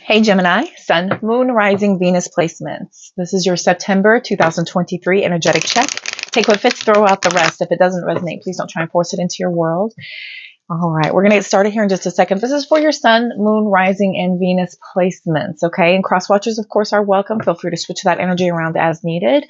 Hey Gemini, Sun, Moon, Rising, Venus placements. This is your September 2023 energetic check. Take what fits, throw out the rest. If it doesn't resonate, please don't try and force it into your world. All right, we're going to get started here in just a second. This is for your Sun, Moon, Rising, and Venus placements, okay? And cross watchers, of course, are welcome. Feel free to switch that energy around as needed.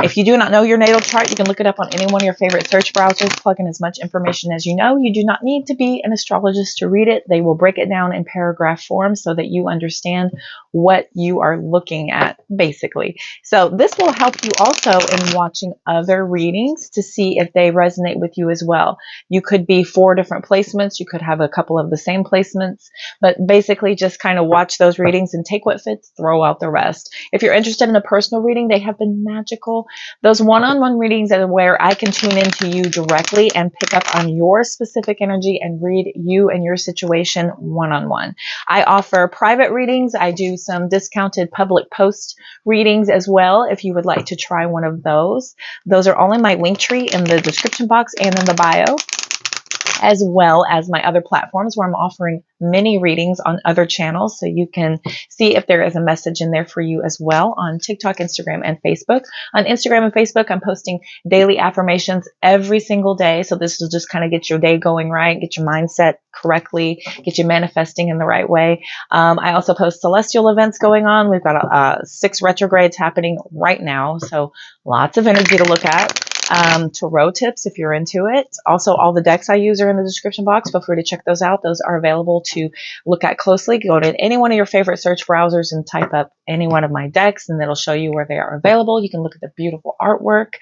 If you do not know your natal chart, you can look it up on any one of your favorite search browsers. Plug in as much information as you know. You do not need to be an astrologist to read it. They will break it down in paragraph form so that you understand what you are looking at, basically. So this will help you also in watching other readings to see if they resonate with you as well. You could be 4 different placements. You could have a couple of the same placements, but basically just kind of watch those readings and take what fits, throw out the rest. If you're interested in a personal reading, they have been magical. Those one-on-one readings are where I can tune into you directly and pick up on your specific energy and read you and your situation one-on-one. I offer private readings. I do some discounted public post readings as well if you would like to try one of those. Those are all in my link tree in the description box and in the bio, as well as my other platforms where I'm offering mini readings on other channels. So you can see if there is a message in there for you as well on TikTok, Instagram, and Facebook. On Instagram and Facebook, I'm posting daily affirmations every single day. So this will just kind of get your day going right, get your mindset correctly, get you manifesting in the right way. I also post celestial events going on. We've got 6 retrogrades happening right now. So lots of energy to look at. Tarot tips if you're into it. Also, all the decks I use are in the description box. Feel free to check those out. Those are available to look at closely. Go to any one of your favorite search browsers and type up any one of my decks, and it'll show you where they are available. You can look at the beautiful artwork.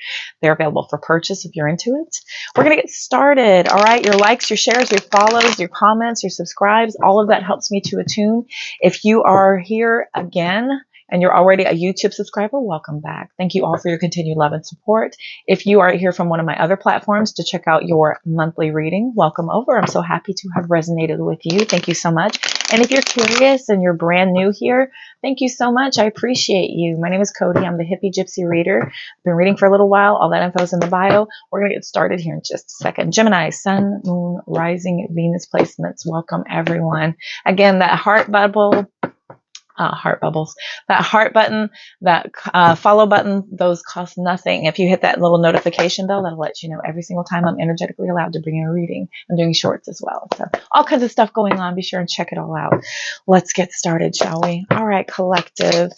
They're available for purchase if you're into it. We're going to get started. All right, your likes, your shares, your follows, your comments, your subscribes, all of that helps me to attune. If you are here again, and you're already a YouTube subscriber, welcome back. Thank you all for your continued love and support. If you are here from one of my other platforms to check out your monthly reading, welcome over. I'm so happy to have resonated with you. Thank you so much. And if you're curious and you're brand new here, thank you so much. I appreciate you. My name is Cody. I'm the Hippie Gypsy Reader. I've been reading for a little while. All that info is in the bio. We're going to get started here in just a second. Gemini, Sun, Moon, Rising, Venus placements. Welcome, everyone. Again, that heart bubble. That heart button, that follow button, those cost nothing. If you hit that little notification bell, that'll let you know every single time I'm energetically allowed to bring in a reading. I'm doing shorts as well. So all kinds of stuff going on. Be sure and check it all out. Let's get started, shall we? All right, collective.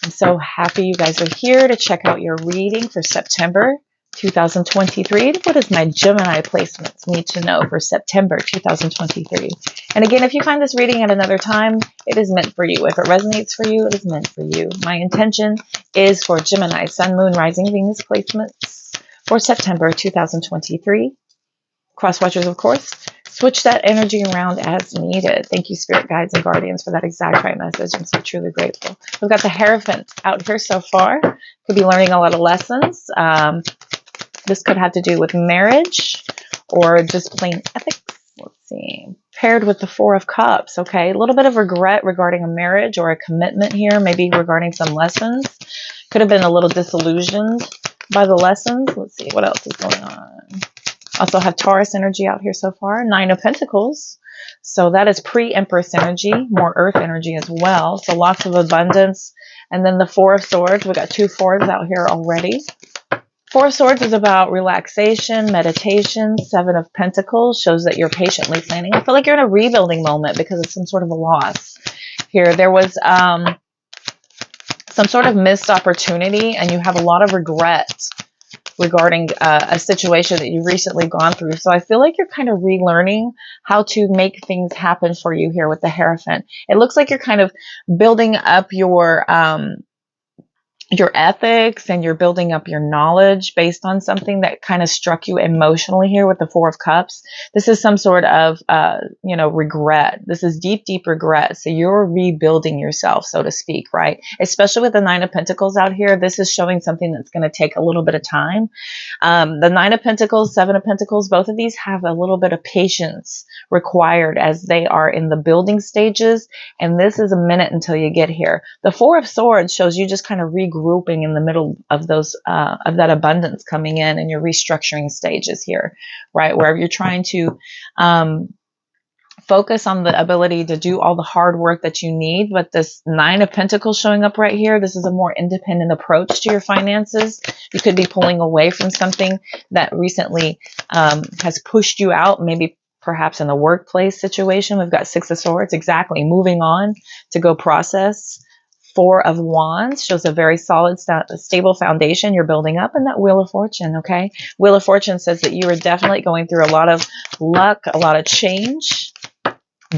I'm so happy you guys are here to check out your reading for September 2023. What does my Gemini placements need to know for September 2023? And again, if you find this reading at another time, it is meant for you. If it resonates for you, it is meant for you. My intention is for Gemini, Sun, Moon, Rising, Venus placements for September 2023. Cross watchers, of course, switch that energy around as needed. Thank you, spirit guides and guardians, for that exact right message. I'm so truly grateful. We've got the Hierophant out here so far. Could be learning a lot of lessons. This could have to do with marriage or just plain ethics. Let's see. Paired with the 4 of Cups, okay? A little bit of regret regarding a marriage or a commitment here, maybe regarding some lessons. Could have been a little disillusioned by the lessons. Let's see, what else is going on? Also have Taurus energy out here so far. 9 of Pentacles. So that is pre-Empress energy, more Earth energy as well. So lots of abundance. And then the 4 of Swords. We got 2 4s out here already. 4 of Swords is about relaxation, meditation. 7 of Pentacles shows that you're patiently planning. I feel like you're in a rebuilding moment because of some sort of a loss. Here, there was some sort of missed opportunity, and you have a lot of regret regarding a situation that you've recently gone through. So I feel like you're kind of relearning how to make things happen for you here with the Hierophant. It looks like you're kind of building up your ethics, and you're building up your knowledge based on something that kind of struck you emotionally here with the 4 of Cups. This is some sort of, regret. This is deep, deep regret. So you're rebuilding yourself, so to speak, right? Especially with the 9 of Pentacles out here. This is showing something that's going to take a little bit of time. The 9 of Pentacles, 7 of Pentacles, both of these have a little bit of patience required as they are in the building stages. And this is a minute until you get here. The 4 of Swords shows you just kind of regrouping in the middle of those, of that abundance coming in, and your restructuring stages here, right? Where you're trying to, focus on the ability to do all the hard work that you need. But this Nine of Pentacles showing up right here, this is a more independent approach to your finances. You could be pulling away from something that recently has pushed you out, maybe perhaps in a workplace situation. We've got Six of Swords, exactly, moving on to go process. Four of Wands shows a very solid, stable foundation you're building up, and that Wheel of Fortune, okay? Wheel of Fortune says that you are definitely going through a lot of luck, a lot of change,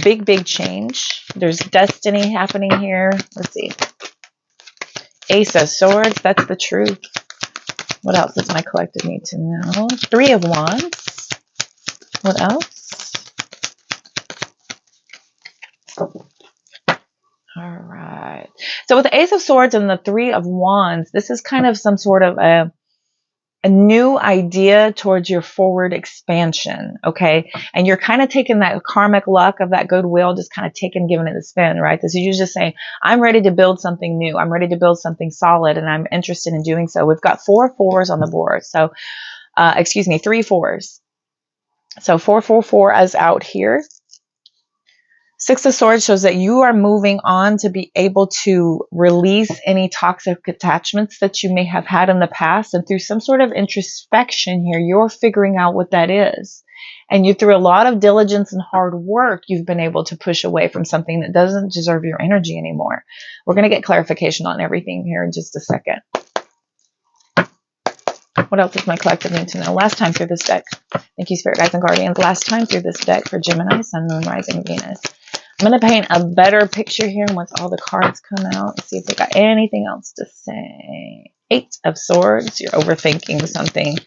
big change. There's destiny happening here. Let's see. Ace of Swords, that's the truth. What else does my collective need to know? Three of Wands. What else? All right. So with the Ace of Swords and the Three of Wands, this is kind of some sort of a new idea towards your forward expansion, okay? And you're kind of taking that karmic luck of that goodwill, just kind of giving it a spin, right? This is you just saying, I'm ready to build something new. I'm ready to build something solid, and I'm interested in doing so. We've got 4 4s on the board. So, excuse me, 3 4s. So 4 is out here. Six of Swords shows that you are moving on to be able to release any toxic attachments that you may have had in the past. And through some sort of introspection here, you're figuring out what that is. And you, through a lot of diligence and hard work, you've been able to push away from something that doesn't deserve your energy anymore. We're going to get clarification on everything here in just a second. What else does my collective need to know? Last time through this deck. Thank you, Spirit Guides and Guardians. Last time through this deck for Gemini, Sun, Moon, Rising, Venus. I'm going to paint a better picture here once all the cards come out and see if they got anything else to say. 8 of Swords. You're overthinking something.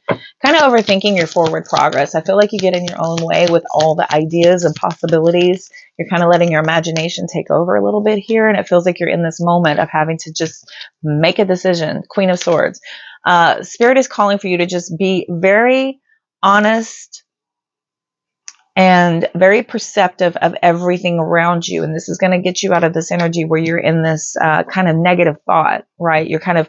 Kind of overthinking your forward progress. I feel like you get in your own way with all the ideas and possibilities. You're kind of letting your imagination take over a little bit here. And it feels like you're in this moment of having to just make a decision. Queen of Swords. Spirit is calling for you to just be very honest and very perceptive of everything around you. And this is going to get you out of this energy where you're in this kind of negative thought, right? You're kind of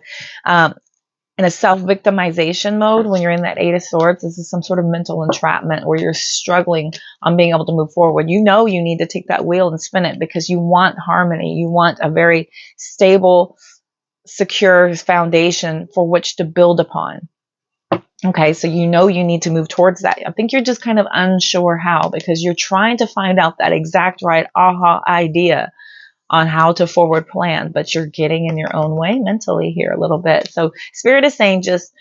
in a self-victimization mode when you're in that 8 of Swords. This is some sort of mental entrapment where you're struggling on being able to move forward. You know you need to take that wheel and spin it because you want harmony. You want a very stable, secure foundation for which to build upon. Okay, so you know you need to move towards that. I think you're just kind of unsure how, because you're trying to find out that exact right aha idea on how to forward plan, but you're getting in your own way mentally here a little bit. So Spirit is saying just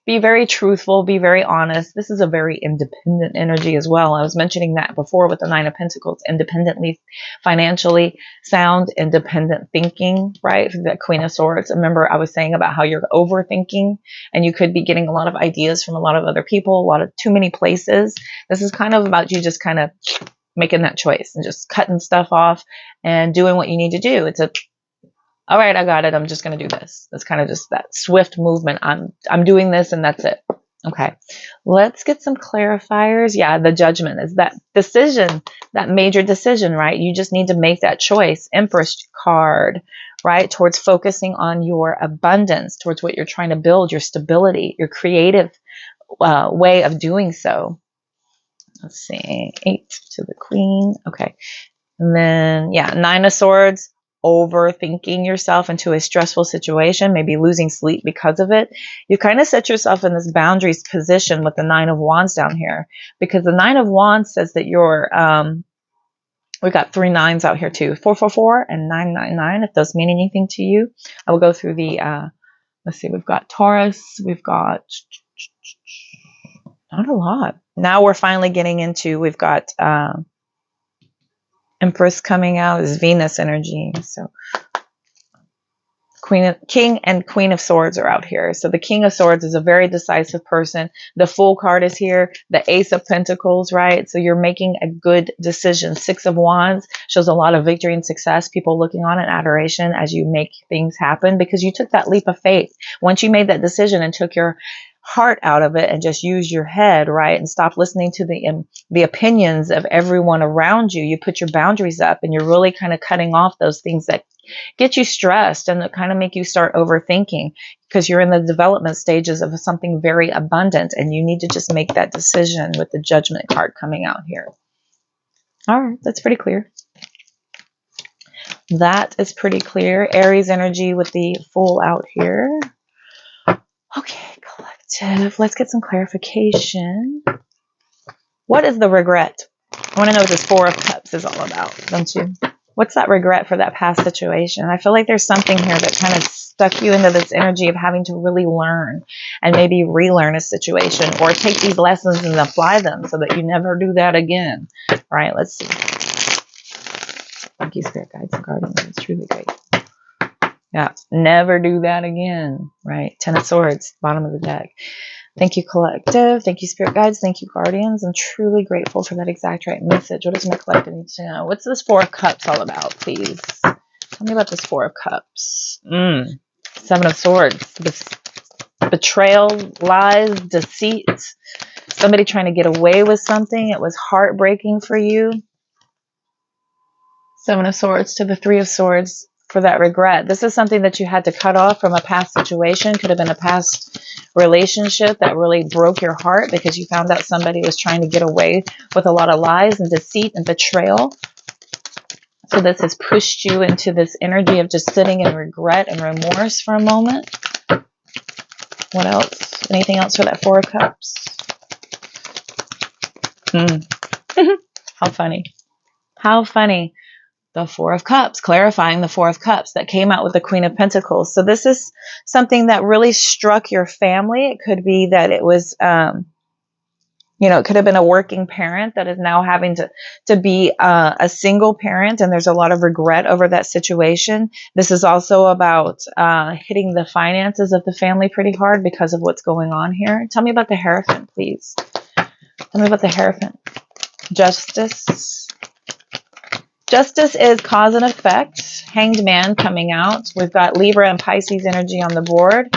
be very truthful, be very honest. This is a very independent energy as well. I was mentioning that before with the 9 of Pentacles, independently, financially sound, independent thinking, right? That Queen of Swords. Remember I was saying about how you're overthinking and you could be getting a lot of ideas from a lot of other people, a lot of too many places. This is kind of about you just kind of making that choice and just cutting stuff off and doing what you need to do. It's a all right, I got it. I'm just going to do this. That's kind of just that swift movement. I'm doing this and that's it. Okay. Let's get some clarifiers. Yeah, the Judgment is that decision, that major decision, right? You just need to make that choice. Empress card, right? Towards focusing on your abundance, towards what you're trying to build, your stability, your creative way of doing so. Let's see. 8 to the Queen. Okay. And then, yeah, 9 of Swords. Overthinking yourself into a stressful situation, maybe losing sleep because of it. You kind of set yourself in this boundaries position with the 9 of Wands down here, because the 9 of Wands says that you're we've got 3 9s out here too, 444 and 999, if those mean anything to you. I will go through the let's see, we've got Taurus, we've got not a lot. Now we're finally getting into, we've got Empress coming out is Venus energy. So King and Queen of Swords are out here. So the King of Swords is a very decisive person. The Fool card is here. The Ace of Pentacles, right? So you're making a good decision. 6 of Wands shows a lot of victory and success. People looking on in adoration as you make things happen because you took that leap of faith. Once you made that decision and took your heart out of it and just use your head, right? And stop listening to the opinions of everyone around you. You put your boundaries up and you're really kind of cutting off those things that get you stressed and that kind of make you start overthinking, because you're in the development stages of something very abundant and you need to just make that decision with the Judgment card coming out here. All right, that's pretty clear. That is pretty clear. Aries energy with the Fool out here. Okay, collective. Let's get some clarification. What is the regret? I want to know what this Four of Cups is all about, don't you? What's that regret for that past situation? I feel like there's something here that kind of stuck you into this energy of having to really learn and maybe relearn a situation or take these lessons and apply them so that you never do that again. All right, let's see. Thank you, Spirit Guides and Guardians. It's truly great. Yeah, never do that again. Right, Ten of Swords, bottom of the deck. Thank you, collective. Thank you, Spirit Guides. Thank you, Guardians. I'm truly grateful for that exact right message. What does my collective need to know? What's this Four of Cups all about, please? Tell me about this Four of Cups. Seven of Swords. Betrayal, lies, deceit. Somebody trying to get away with something. It was heartbreaking for you. Seven of Swords to the Three of Swords for that regret. This is something that you had to cut off from a past situation. Could have been a past relationship that really broke your heart because you found out somebody was trying to get away with a lot of lies and deceit and betrayal. So this has pushed you into this energy of just sitting in regret and remorse for a moment. What else? Anything else for that Four of Cups? How funny. How funny. The Four of Cups, clarifying the Four of Cups that came out with the Queen of Pentacles. So this is something that really struck your family. It could be that it was, it could have been a working parent that is now having to be a single parent, and there's a lot of regret over that situation. This is also about hitting the finances of the family pretty hard because of what's going on here. Tell me about the Hierophant, please. Tell me about the Hierophant. Justice. Justice is cause and effect. Hanged Man coming out. We've got Libra and Pisces energy on the board.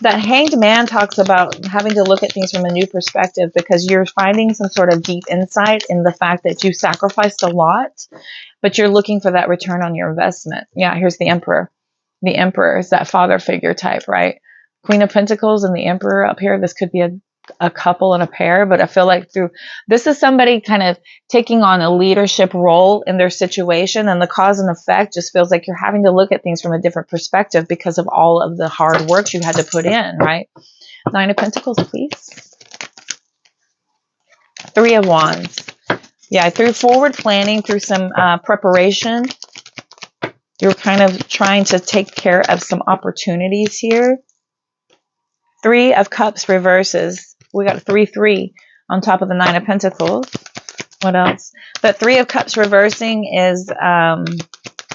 That Hanged Man talks about having to look at things from a new perspective because you're finding some sort of deep insight in the fact that you sacrificed a lot, but you're looking for that return on your investment. Yeah, here's the Emperor. The Emperor is that father figure type, right? Queen of Pentacles and the Emperor up here. This could be a couple and a pair, but I feel like this is somebody kind of taking on a leadership role in their situation, and the cause and effect just feels like you're having to look at things from a different perspective because of all of the hard work you had to put in, right? Nine of Pentacles, please. Three of Wands. Yeah, through forward planning, through some preparation, you're kind of trying to take care of some opportunities here. Three of Cups reverses. We got 3-3 on top of the Nine of Pentacles. What else? That Three of Cups reversing is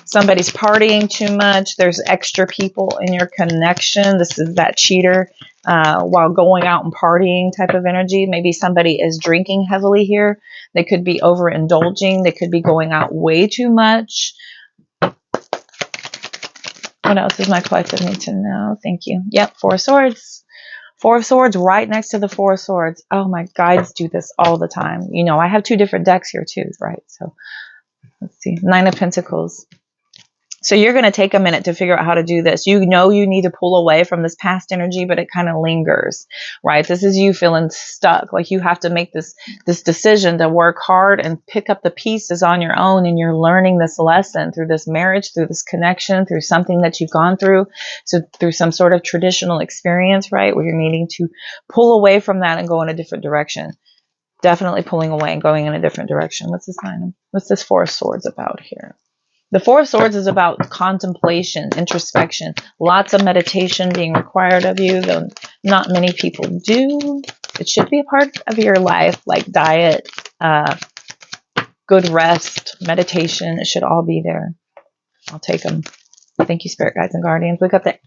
somebody's partying too much. There's extra people in your connection. This is that cheater while going out and partying type of energy. Maybe somebody is drinking heavily here. They could be overindulging. They could be going out way too much. What else does my collective need to know? Thank you. Yep, Four of Swords. Four of Swords right next to the Four of Swords. Oh, my guides do this all the time. You know, I have two different decks here too, right? So let's see. Nine of Pentacles. So you're going to take a minute to figure out how to do this. You know you need to pull away from this past energy, but it kind of lingers, right? This is you feeling stuck. Like you have to make this decision to work hard and pick up the pieces on your own, and you're learning this lesson through this marriage, through this connection, through something that you've gone through, so through some sort of traditional experience, right, where you're needing to pull away from that and go in a different direction. Definitely pulling away and going in a different direction. What's this Four of Swords about here? The Four of Swords is about contemplation, introspection, lots of meditation being required of you, though not many people do. It should be a part of your life, like diet, good rest, meditation. It should all be there. I'll take them. Thank you, Spirit Guides and Guardians. We got the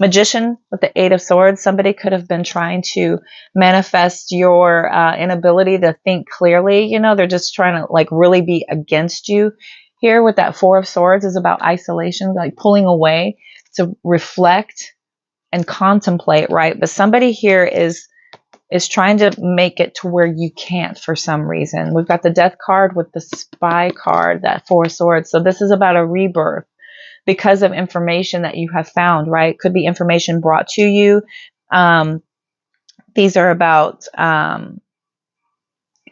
Magician with the Eight of Swords. Somebody could have been trying to manifest your inability to think clearly. You know, they're just trying to like really be against you. Here with that Four of Swords is about isolation, like pulling away to reflect and contemplate, right? But somebody here is trying to make it to where you can't for some reason. We've got the Death card with the Spy card, that Four of Swords. So this is about a rebirth because of information that you have found, right? Could be information brought to you. These are about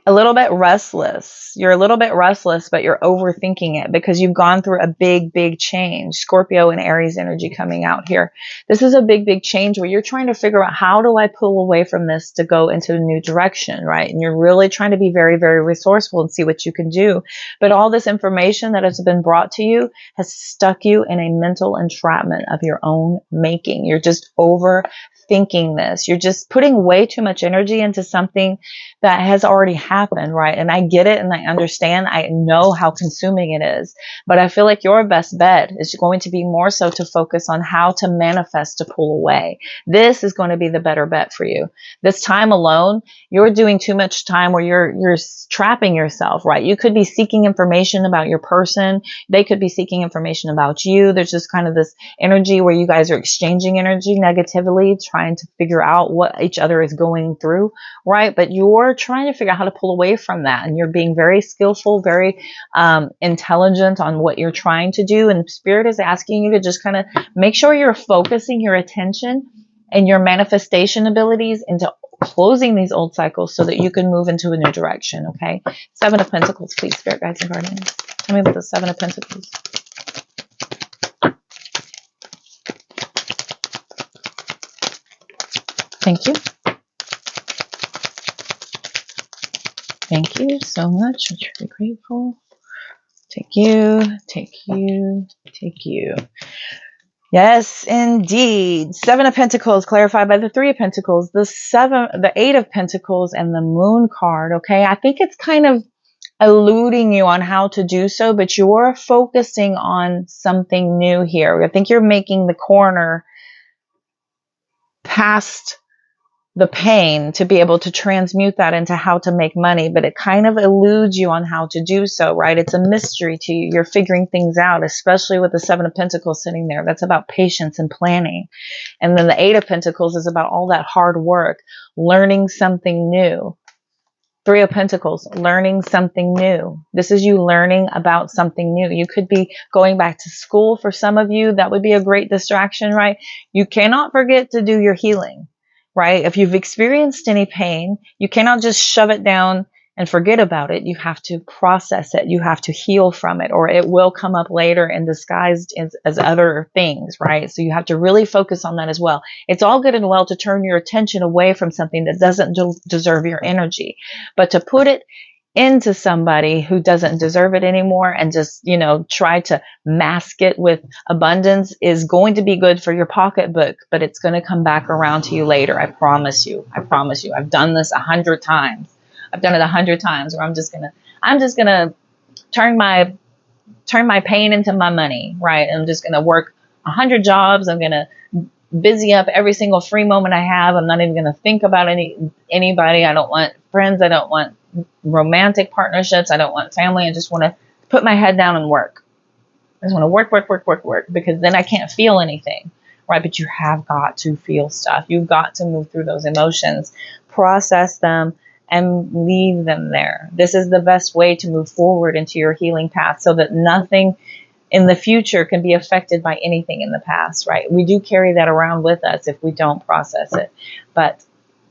a little bit restless. You're a little bit restless, but you're overthinking it because you've gone through a big, big change. Scorpio and Aries energy coming out here. This is a big, big change where you're trying to figure out, how do I pull away from this to go into a new direction, right? And you're really trying to be very, very resourceful and see what you can do. But all this information that has been brought to you has stuck you in a mental entrapment of your own making. You're just overthinking this. You're just putting way too much energy into something that has already happened, right? And I get it and I understand. I know how consuming it is. But I feel like your best bet is going to be more so to focus on how to manifest to pull away. This is going to be the better bet for you. This time alone, you're doing too much time where you're trapping yourself, right? You could be seeking information about your person. They could be seeking information about you. There's just kind of this energy where you guys are exchanging energy negatively, trying to figure out what each other is going through, right? But you're trying to figure out how to pull away from that. And you're being very skillful, very intelligent on what you're trying to do. And Spirit is asking you to just kind of make sure you're focusing your attention and your manifestation abilities into closing these old cycles so that you can move into a new direction, okay? Seven of Pentacles, please, Spirit Guides and Guardians. Tell me about the Seven of Pentacles. Thank you. Thank you so much. I'm truly grateful. Take you, take you, take you. Yes, indeed. Seven of Pentacles clarified by the Three of Pentacles, the Eight of Pentacles, and the Moon card. Okay, I think it's kind of eluding you on how to do so, but you're focusing on something new here. I think you're making the corner past the pain to be able to transmute that into how to make money, but it kind of eludes you on how to do so, right? It's a mystery to you. You're figuring things out, especially with the Seven of Pentacles sitting there. That's about patience and planning. And then the Eight of Pentacles is about all that hard work, learning something new. Three of Pentacles, learning something new. This is you learning about something new. You could be going back to school for some of you. That would be a great distraction, right? You cannot forget to do your healing. Right? If you've experienced any pain, you cannot just shove it down and forget about it. You have to process it. You have to heal from it, or it will come up later and disguised as other things, right? So you have to really focus on that as well. It's all good and well to turn your attention away from something that doesn't deserve your energy, but to put it into somebody who doesn't deserve it anymore and just, try to mask it with abundance is going to be good for your pocketbook, but it's going to come back around to you later. I promise you. I promise you. I've done this 100 times. I've done it 100 times where I'm just gonna turn my pain into my money, right? I'm just gonna work 100 jobs. I'm gonna busy up every single free moment I have. I'm not even gonna think about anybody. I don't want friends. I don't want romantic partnerships. I don't want family. I just want to put my head down and work. I just want to work, because then I can't feel anything, right? But you have got to feel stuff. You've got to move through those emotions, process them, and leave them there. This is the best way to move forward into your healing path so that nothing in the future can be affected by anything in the past, right? We do carry that around with us if we don't process it. But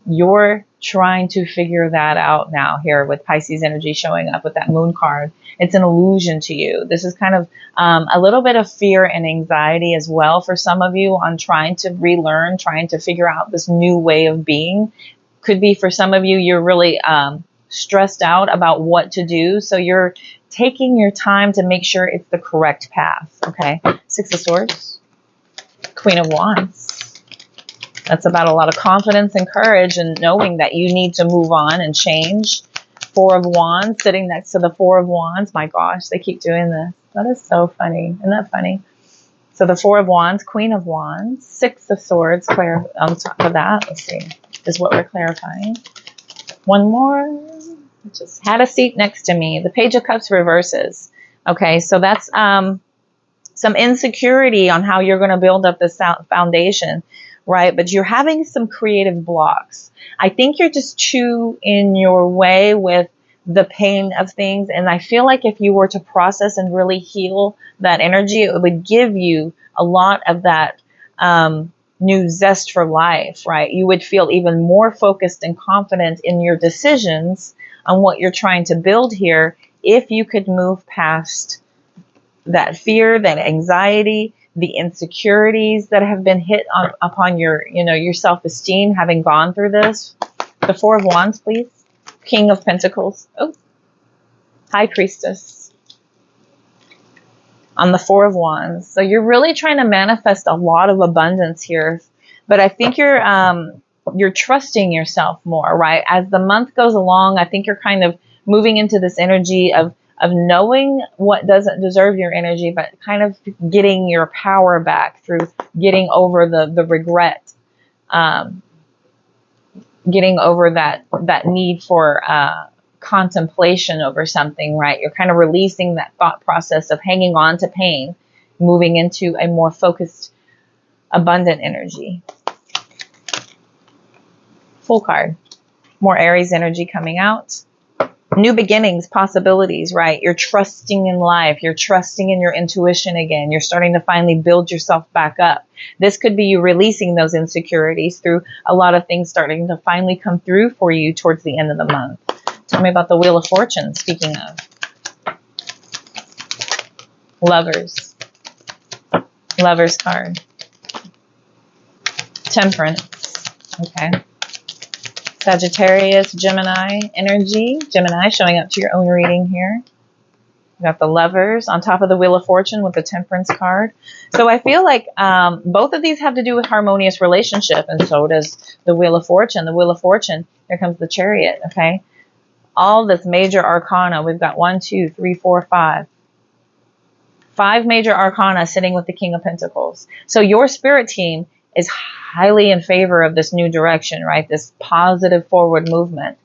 you're trying to figure that out now here with Pisces energy showing up with that Moon card. It's an illusion to you. This is kind of a little bit of fear and anxiety as well for some of you on trying to relearn, trying to figure out this new way of being. Could be for some of you, you're really stressed out about what to do. So you're taking your time to make sure it's the correct path. Okay. Six of Swords, Queen of Wands. That's about a lot of confidence and courage and knowing that you need to move on and change. Four of Wands sitting next to the Four of Wands. My gosh, they keep doing this. That is so funny. Isn't that funny? So the Four of Wands, Queen of Wands, Six of Swords, on top of that, let's see, is what we're clarifying. One more. Just had a seat next to me. The Page of Cups reverses. Okay, so that's some insecurity on how you're going to build up this foundation, right? But you're having some creative blocks. I think you're just too in your way with the pain of things. And I feel like if you were to process and really heal that energy, it would give you a lot of that new zest for life, right? You would feel even more focused and confident in your decisions on what you're trying to build here if you could move past that fear, that anxiety, the insecurities that have been hit upon your, your self-esteem, having gone through this. The Four of Wands, please. King of Pentacles. Oh, High Priestess. On the Four of Wands. So you're really trying to manifest a lot of abundance here. But I think you're trusting yourself more, right? As the month goes along, I think you're kind of moving into this energy of knowing what doesn't deserve your energy, but kind of getting your power back through getting over the regret, getting over that need for contemplation over something, right? You're kind of releasing that thought process of hanging on to pain, moving into a more focused, abundant energy. Full card. More Aries energy coming out. New beginnings, possibilities, right? You're trusting in life. You're trusting in your intuition again. You're starting to finally build yourself back up. This could be you releasing those insecurities through a lot of things starting to finally come through for you towards the end of the month. Tell me about the Wheel of Fortune, speaking of. Lovers. Lovers card. Temperance. Okay. Sagittarius, Gemini energy. Gemini showing up to your own reading here. We got the Lovers on top of the Wheel of Fortune with the Temperance card. So I feel like both of these have to do with harmonious relationship, and so does the Wheel of Fortune. The Wheel of Fortune, here comes the Chariot, okay? All this major arcana. We've got 1, 2, 3, 4, 5. 5 major arcana sitting with the King of Pentacles. So your spirit team is highly in favor of this new direction, right? This positive forward movement.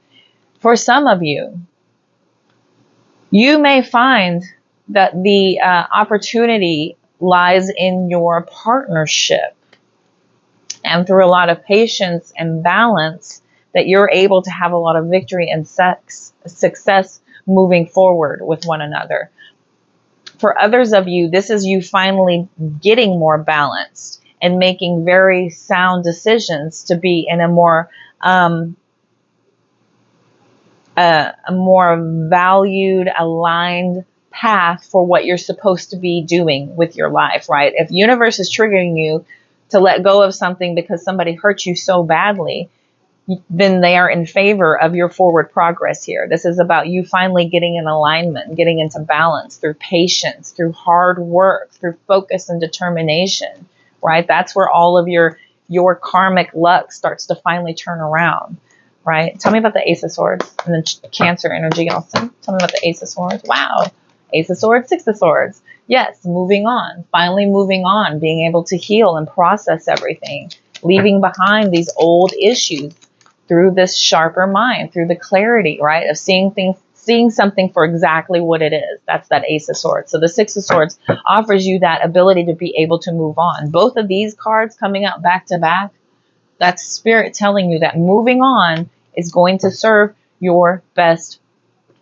For some of you, you may find that the opportunity lies in your partnership. And through a lot of patience and balance, that you're able to have a lot of victory and success moving forward with one another. For others of you, this is you finally getting more balanced and making very sound decisions to be in a more valued, aligned path for what you're supposed to be doing with your life, right? If universe is triggering you to let go of something because somebody hurt you so badly, then they are in favor of your forward progress here. This is about you finally getting in alignment, getting into balance through patience, through hard work, through focus and determination, right? That's where all of your karmic luck starts to finally turn around, right? Tell me about the Ace of Swords and then Cancer energy also. Tell me about the Ace of Swords. Wow. Ace of Swords, Six of Swords. Yes, moving on, finally moving on, being able to heal and process everything, leaving behind these old issues through this sharper mind, through the clarity, right, of seeing something for exactly what it is. That's that Ace of Swords. So the Six of Swords offers you that ability to be able to move on. Both of these cards coming out back to back, that's spirit telling you that moving on is going to serve your best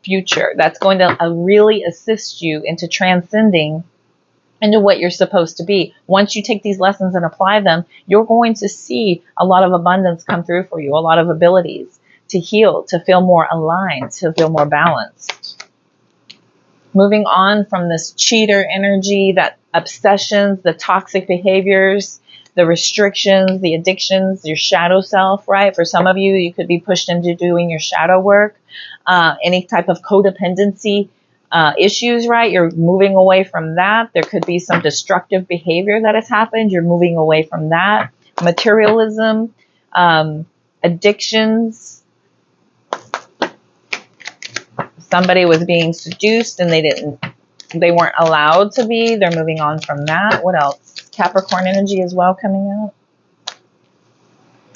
future. That's going to really assist you into transcending into what you're supposed to be. Once you take these lessons and apply them, you're going to see a lot of abundance come through for you, a lot of abilities to heal, to feel more aligned, to feel more balanced. Moving on from this cheater energy, that obsessions, the toxic behaviors, the restrictions, the addictions, your shadow self, right? For some of you, you could be pushed into doing your shadow work, any type of codependency issues, right? You're moving away from that. There could be some destructive behavior that has happened. You're moving away from that. Materialism, addictions. Somebody was being seduced and they weren't allowed to be. They're moving on from that. What else? Capricorn energy as well coming out.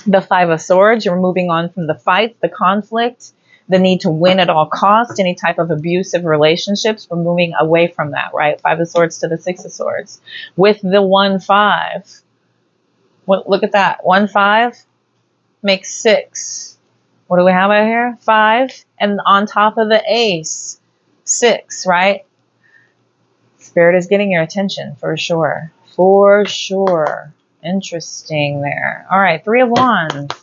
The Five of Swords. You're moving on from the fight, the conflict, the need to win at all costs, any type of abusive relationships. We're moving away from that, right? Five of Swords to the Six of Swords. With the 1-5. Look at that. 1-5 makes 6. What do we have out here? 5. And on top of the Ace, 6, right? Spirit is getting your attention for sure. For sure. Interesting there. All right, Three of Wands.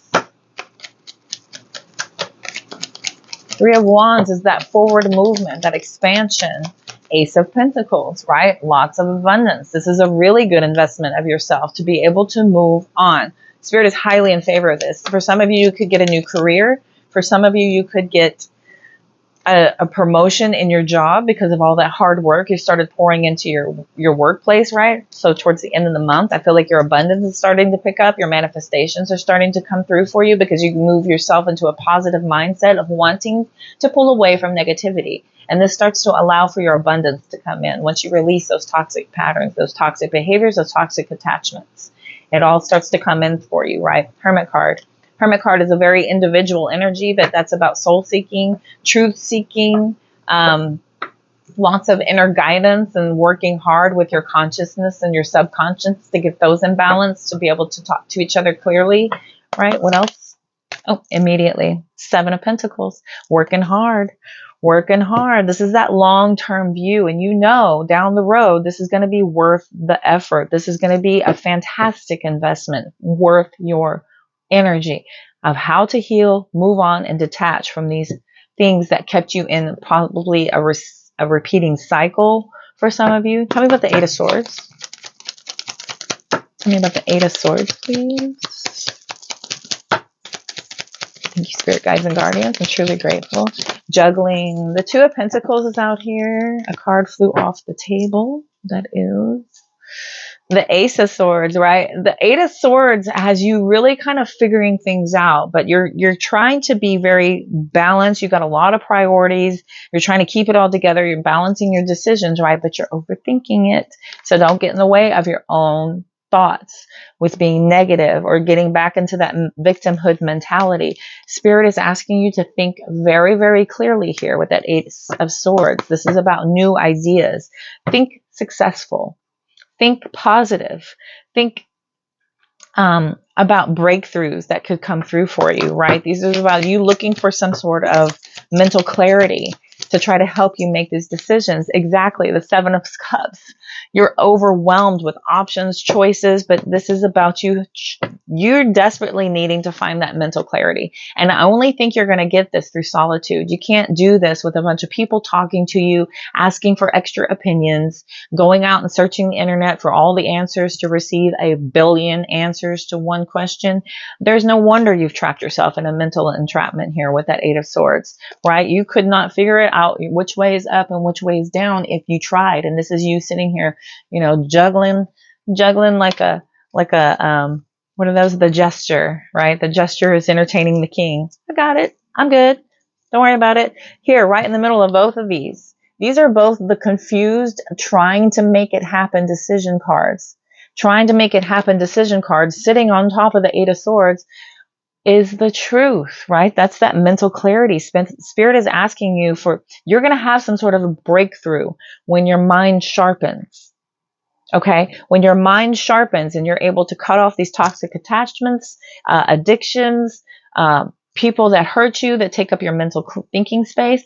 Three of Wands is that forward movement, that expansion. Ace of Pentacles, right? Lots of abundance. This is a really good investment of yourself to be able to move on. Spirit is highly in favor of this. For some of you, you could get a new career. For some of you, you could get a promotion in your job because of all that hard work you started pouring into your workplace, right? So towards the end of the month, I feel like your abundance is starting to pick up. Your manifestations are starting to come through for you because you move yourself into a positive mindset of wanting to pull away from negativity. And this starts to allow for your abundance to come in once you release those toxic patterns, those toxic behaviors, those toxic attachments. It all starts to come in for you, right? Hermit card. Hermit card is a very individual energy, but that's about soul seeking, truth seeking, lots of inner guidance and working hard with your consciousness and your subconscious to get those in balance, to be able to talk to each other clearly, right? What else? Oh, immediately. Seven of Pentacles, working hard. Working hard. This is that long-term view. And you know, down the road, this is going to be worth the effort. This is going to be a fantastic investment, worth your energy of how to heal, move on, and detach from these things that kept you in probably a repeating cycle for some of you. Tell me about the Eight of Swords. Tell me about the Eight of Swords, please. Thank you, Spirit Guides and Guardians. I'm truly grateful. Juggling. The Two of Pentacles is out here. A card flew off the table. That is the Ace of Swords, right? The Eight of Swords has you really kind of figuring things out, but you're trying to be very balanced. You've got a lot of priorities. You're trying to keep it all together. You're balancing your decisions, right? But you're overthinking it. So don't get in the way of your own thoughts with being negative or getting back into that victimhood mentality. Spirit is asking you to think very, very clearly here with that Ace of Swords. This is about new ideas. Think successful. Think positive. Think about breakthroughs that could come through for you, right? These are about you looking for some sort of mental clarity to try to help you make these decisions. Exactly. The Seven of Cups. You're overwhelmed with options, choices, but this is about you're desperately needing to find that mental clarity. And I only think you're going to get this through solitude. You can't do this with a bunch of people talking to you, asking for extra opinions, going out and searching the internet for all the answers to receive a billion answers to one question. There's no wonder you've trapped yourself in a mental entrapment here with that Eight of Swords, right? You could not figure it out which way is up and which way is down if you tried. And this is you sitting here, you know, juggling like a what are those? The gesture, right? The gesture is entertaining the king. I got it. I'm good. Don't worry about it. Here, right in the middle of both of these. These are both the confused, trying to make it happen decision cards. Trying to make it happen decision cards sitting on top of the Eight of Swords is the truth, right? That's that mental clarity. Spirit is asking you for, you're going to have some sort of a breakthrough when your mind sharpens. Okay. When your mind sharpens and you're able to cut off these toxic attachments, addictions, people that hurt you, that take up your mental thinking space,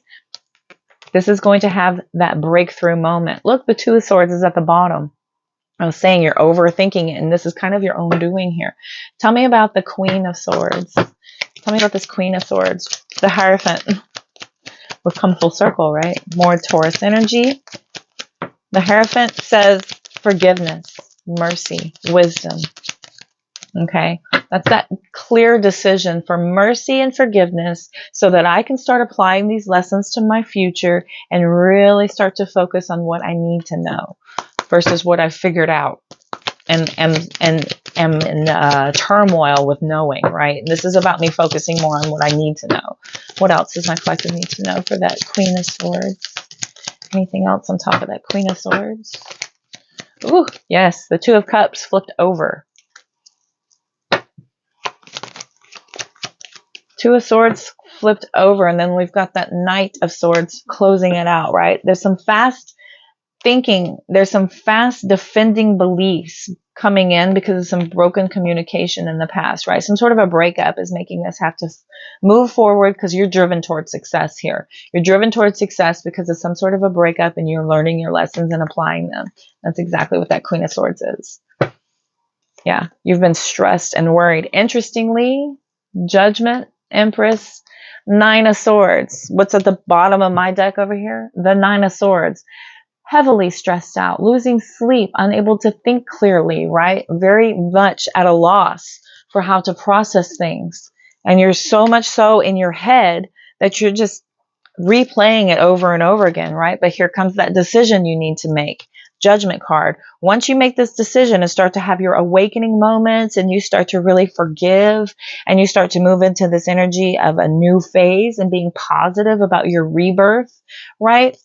this is going to have that breakthrough moment. Look, the Two of Swords is at the bottom. I was saying you're overthinking it, and this is kind of your own doing here. Tell me about the Queen of Swords. Tell me about this Queen of Swords. The Hierophant. We've come full circle, right? More Taurus energy. The Hierophant says forgiveness, mercy, wisdom. Okay? That's that clear decision for mercy and forgiveness so that I can start applying these lessons to my future and really start to focus on what I need to know versus what I've figured out and am in turmoil with knowing, right? And this is about me focusing more on what I need to know. What else does my collective need to know for that Queen of Swords? Anything else on top of that Queen of Swords? Ooh, yes, the Two of Cups flipped over. Two of Swords flipped over, and then we've got that Knight of Swords closing it out, right? There's some fast thinking, there's some fast defending beliefs coming in because of some broken communication in the past, right? Some sort of a breakup is making us have to move forward because you're driven towards success here. You're driven towards success because of some sort of a breakup and you're learning your lessons and applying them. That's exactly what that Queen of Swords is. Yeah, you've been stressed and worried. Interestingly, Judgment, Empress, Nine of Swords. What's at the bottom of my deck over here? The Nine of Swords. Heavily stressed out, losing sleep, unable to think clearly, right? Very much at a loss for how to process things. And you're so much so in your head that you're just replaying it over and over again, right? But here comes that decision you need to make. Judgment card. Once you make this decision and start to have your awakening moments and you start to really forgive and you start to move into this energy of a new phase and being positive about your rebirth, right?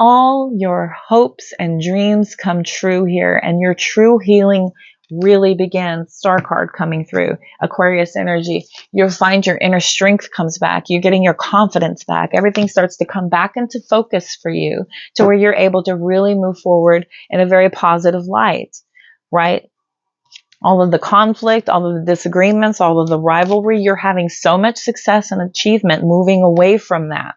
All your hopes and dreams come true here, and your true healing really begins. Star card coming through, Aquarius energy. You'll find your inner strength comes back. You're getting your confidence back. Everything starts to come back into focus for you to where you're able to really move forward in a very positive light, right? All of the conflict, all of the disagreements, all of the rivalry, you're having so much success and achievement moving away from that.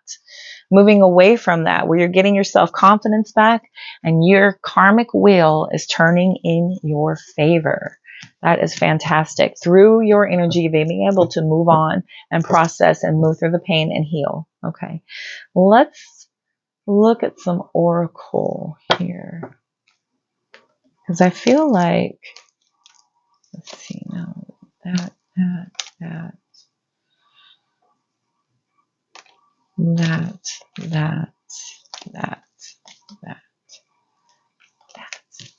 Moving away from that, where you're getting your self-confidence back and your karmic wheel is turning in your favor. That is fantastic. Through your energy, being able to move on and process and move through the pain and heal. Okay, let's look at some oracle here. Because I feel like, let's see, no, that.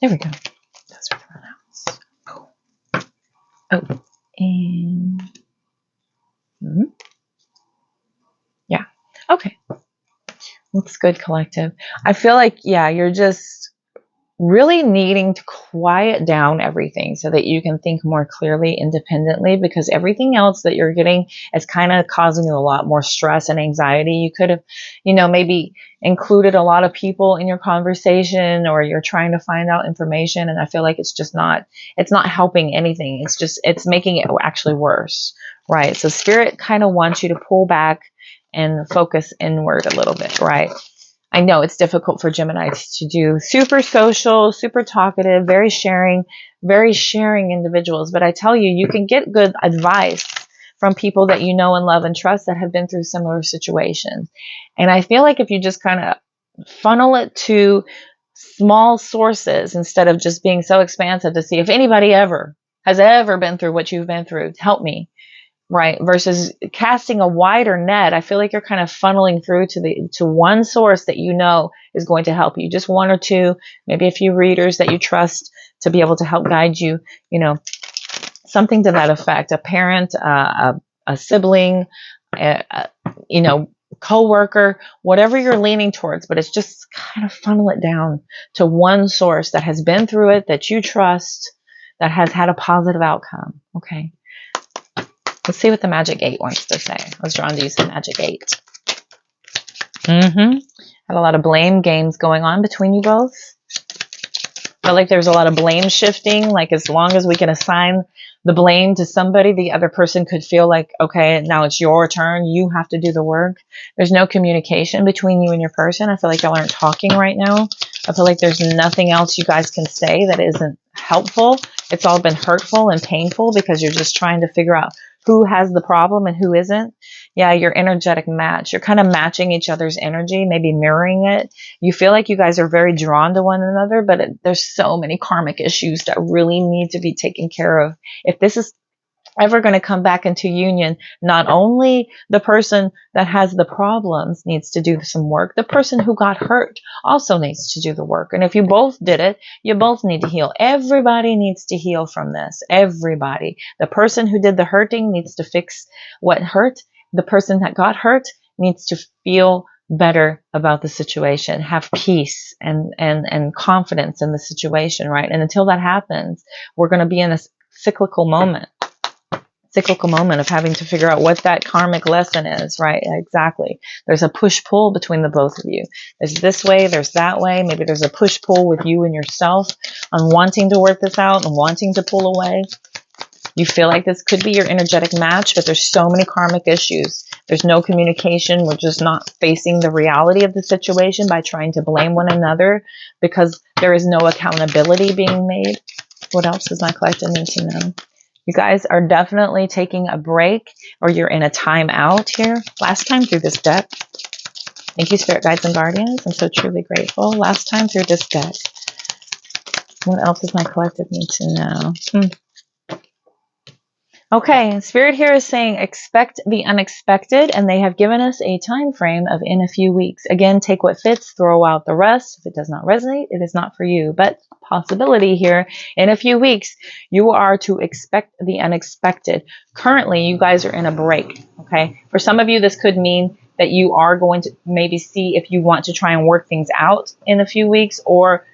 There we go. Those are the pronouns. Oh, and yeah. Okay. Looks good, collective. I feel like, yeah, you're just really needing to quiet down everything so that you can think more clearly independently, because everything else that you're getting is kind of causing you a lot more stress and anxiety. You could have, maybe included a lot of people in your conversation, or you're trying to find out information, and I feel like it's not helping anything. It's making it actually worse, right? So spirit kind of wants you to pull back and focus inward a little bit, right? I know it's difficult for Geminis to do. Super social, super talkative, very sharing individuals. But I tell you, you can get good advice from people that you know and love and trust that have been through similar situations. And I feel like if you just kind of funnel it to small sources instead of just being so expansive to see if anybody has ever been through what you've been through, help me. Right, versus casting a wider net, I feel like you're kind of funneling through to one source that you know is going to help you. Just one or two, maybe a few readers that you trust to be able to help guide you. Something to that effect. A parent, a sibling, co-worker, whatever you're leaning towards. But it's just kind of funnel it down to one source that has been through it, that you trust, that has had a positive outcome. Okay. Let's see what the Magic 8 wants to say. I was drawn to use the Magic 8. Had a lot of blame games going on between you both. Felt like there's a lot of blame shifting. Like as long as we can assign the blame to somebody, the other person could feel like, okay, now it's your turn. You have to do the work. There's no communication between you and your person. I feel like y'all aren't talking right now. I feel like there's nothing else you guys can say that isn't helpful. It's all been hurtful and painful because you're just trying to figure out who has the problem and who isn't. Yeah, your energetic match. You're kind of matching each other's energy, maybe mirroring it. You feel like you guys are very drawn to one another, but there's so many karmic issues that really need to be taken care of. If this is ever going to come back into union, not only the person that has the problems needs to do some work, the person who got hurt also needs to do the work. And if you both did it, you both need to heal. Everybody needs to heal from this. Everybody. The person who did the hurting needs to fix what hurt. The person that got hurt needs to feel better about the situation, have peace and confidence in the situation, right? And until that happens, we're going to be in a cyclical moment of having to figure out what that karmic lesson is, right? Exactly. There's a push-pull between the both of you. There's this way, there's that way. Maybe there's a push-pull with you and yourself on wanting to work this out and wanting to pull away. You feel like this could be your energetic match, but there's so many karmic issues. There's no communication. We're just not facing the reality of the situation by trying to blame one another because there is no accountability being made. What else does my collective need to know? You guys are definitely taking a break, or you're in a time out here. Last time through this deck. Thank you, Spirit Guides and Guardians. I'm so truly grateful. Last time through this deck. What else does my collective need to know? Okay, Spirit here is saying expect the unexpected, and they have given us a time frame of in a few weeks. Again, take what fits, throw out the rest. If it does not resonate, it is not for you. But possibility here, in a few weeks, you are to expect the unexpected. Currently, you guys are in a break, okay? For some of you, this could mean that you are going to maybe see if you want to try and work things out in a few weeks, or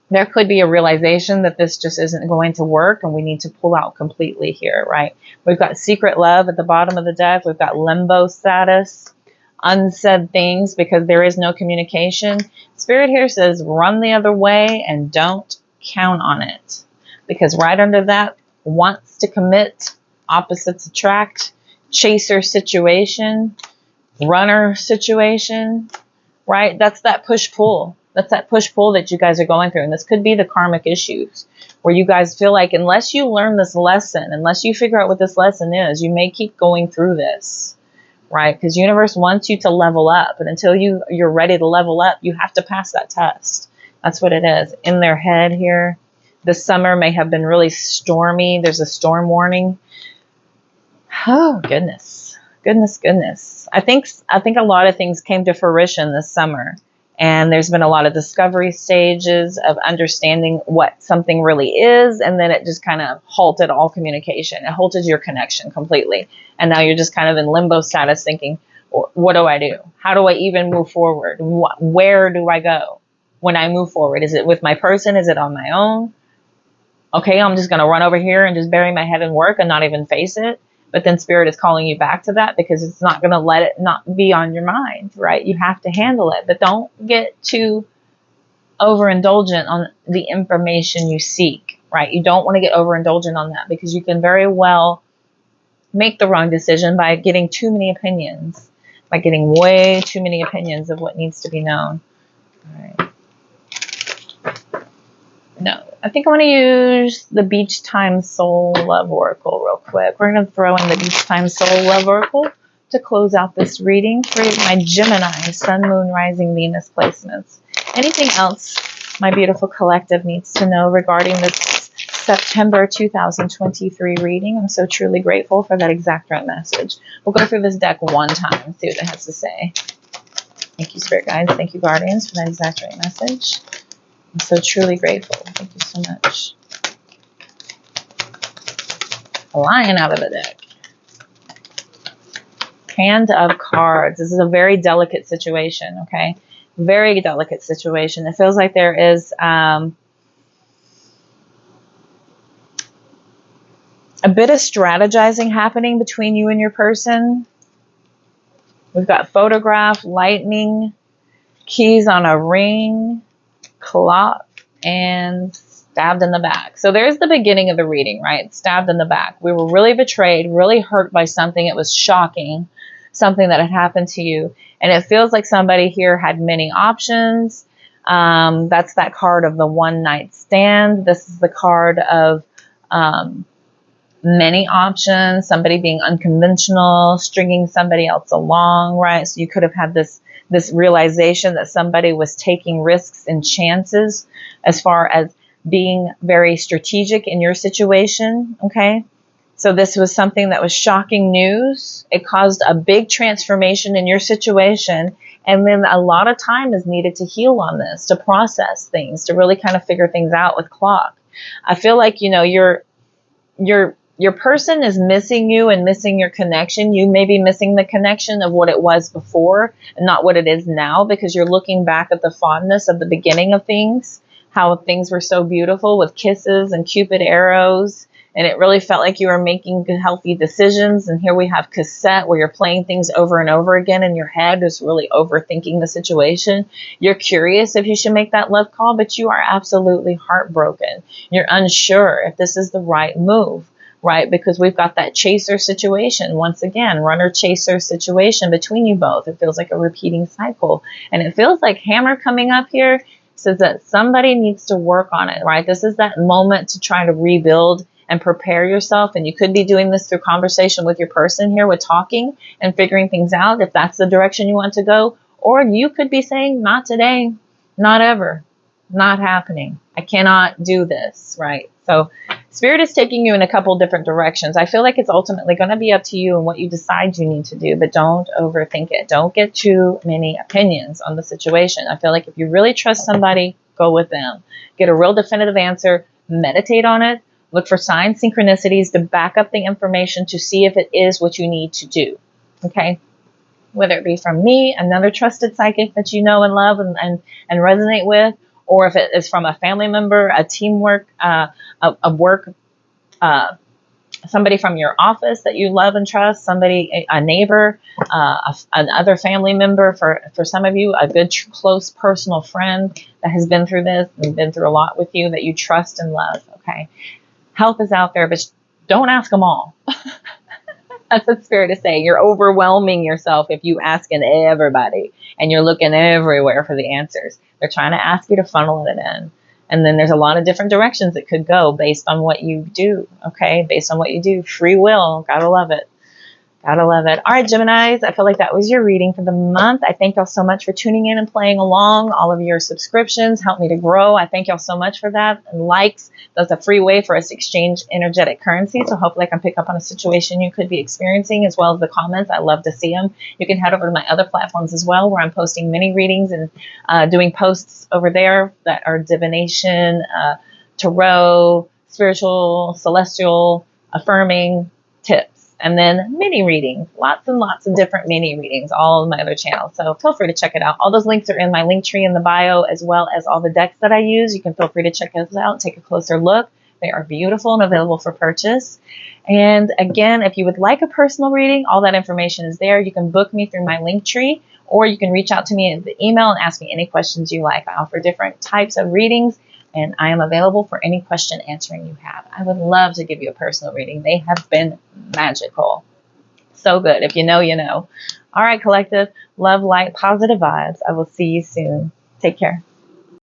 there could be a realization that this just isn't going to work and we need to pull out completely here, right? We've got secret love at the bottom of the deck. We've got limbo status, unsaid things because there is no communication. Spirit here says run the other way and don't count on it. Because right under that, wants to commit, opposites attract, chaser situation, runner situation, right? That's that push-pull. That's that push-pull that you guys are going through. And this could be the karmic issues where you guys feel like unless you learn this lesson, unless you figure out what this lesson is, you may keep going through this, right? Because universe wants you to level up. And until you're ready to level up, you have to pass that test. That's what it is. In their head here, this summer may have been really stormy. There's a storm warning. Oh, goodness. Goodness. I think a lot of things came to fruition this summer. And there's been a lot of discovery stages of understanding what something really is. And then it just kind of halted all communication. It halted your connection completely. And now you're just kind of in limbo status thinking, what do I do? How do I even move forward? Where do I go when I move forward? Is it with my person? Is it on my own? Okay, I'm just going to run over here and just bury my head in work and not even face it. But then Spirit is calling you back to that because it's not going to let it not be on your mind, right? You have to handle it. But don't get too overindulgent on the information you seek, right? You don't want to get overindulgent on that because you can very well make the wrong decision by getting too many opinions, by getting way too many opinions of what needs to be known. All right. No, I think I want to use the Beach Time Soul Love Oracle real quick. We're going to throw in the Beach Time Soul Love Oracle to close out this reading for my Gemini, Sun, Moon, Rising, Venus placements. Anything else my beautiful collective needs to know regarding this September 2023 reading? I'm so truly grateful for that exact right message. We'll go through this deck one time and see what it has to say. Thank you, Spirit Guides. Thank you, Guardians, for that exact right message. I'm so truly grateful. Thank you so much. Lion out of the deck. Hand of Cards. This is a very delicate situation, okay? Very delicate situation. It feels like there is a bit of strategizing happening between you and your person. We've got photograph, lightning, keys on a ring, clock, and stabbed in the back. So there's the beginning of the reading, right? Stabbed in the back. We were really betrayed, really hurt by something. It was shocking, something that had happened to you. And it feels like somebody here had many options. That's that card of the one night stand. This is the card of many options, somebody being unconventional, stringing somebody else along, right? So you could have had this realization that somebody was taking risks and chances as far as being very strategic in your situation, okay? So this was something that was shocking news. It caused a big transformation in your situation, and then a lot of time is needed to heal on this, to process things, to really kind of figure things out with clock. I feel like, you know, your person is missing you and missing your connection. You may be missing the connection of what it was before and not what it is now, because you're looking back at the fondness of the beginning of things, how things were so beautiful with kisses and Cupid arrows. And it really felt like you were making good, healthy decisions. And here we have cassette where you're playing things over and over again in your head, just really overthinking the situation. You're curious if you should make that love call, but you are absolutely heartbroken. You're unsure if this is the right move, right? Because we've got that chaser situation. Once again, runner-chaser situation between you both. It feels like a repeating cycle. And it feels like hammer coming up here says that somebody needs to work on it, right? This is that moment to try to rebuild and prepare yourself. And you could be doing this through conversation with your person here, with talking and figuring things out if that's the direction you want to go. Or you could be saying, not today, not ever, not happening. I cannot do this, right? So Spirit is taking you in a couple different directions. I feel like it's ultimately going to be up to you and what you decide you need to do, but don't overthink it. Don't get too many opinions on the situation. I feel like if you really trust somebody, go with them. Get a real definitive answer, meditate on it, look for signs, synchronicities to back up the information to see if it is what you need to do, okay? Whether it be from me, another trusted psychic that you know and love and resonate with, or if it is from a family member, a teamwork, a work, somebody from your office that you love and trust, somebody, a neighbor, another family member, for some of you, a good, close, personal friend that has been through this and been through a lot with you that you trust and love, okay? Help is out there, but don't ask them all. That's what Spirit is saying. You're overwhelming yourself if you ask in everybody and you're looking everywhere for the answers. They're trying to ask you to funnel it in. And then there's a lot of different directions it could go based on what you do, okay? Based on what you do. Free will. Gotta love it. Gotta love it. All right, Geminis, I feel like that was your reading for the month. I thank y'all so much for tuning in and playing along. All of your subscriptions help me to grow. I thank y'all so much for that. And likes, that's a free way for us to exchange energetic currency. So hopefully I can pick up on a situation you could be experiencing, as well as the comments. I love to see them. You can head over to my other platforms as well, where I'm posting mini readings and doing posts over there that are divination, tarot, spiritual, celestial, affirming tips. And then mini readings, lots and lots of different mini readings, all on my other channels. So feel free to check it out. All those links are in my link tree in the bio, as well as all the decks that I use. You can feel free to check those out, take a closer look. They are beautiful and available for purchase. And again, if you would like a personal reading, all that information is there. You can book me through my link tree, or you can reach out to me in the email and ask me any questions you like. I offer different types of readings, and I am available for any question answering you have. I would love to give you a personal reading. They have been magical. So good. If you know, you know. All right, collective. Love, light, positive vibes. I will see you soon. Take care.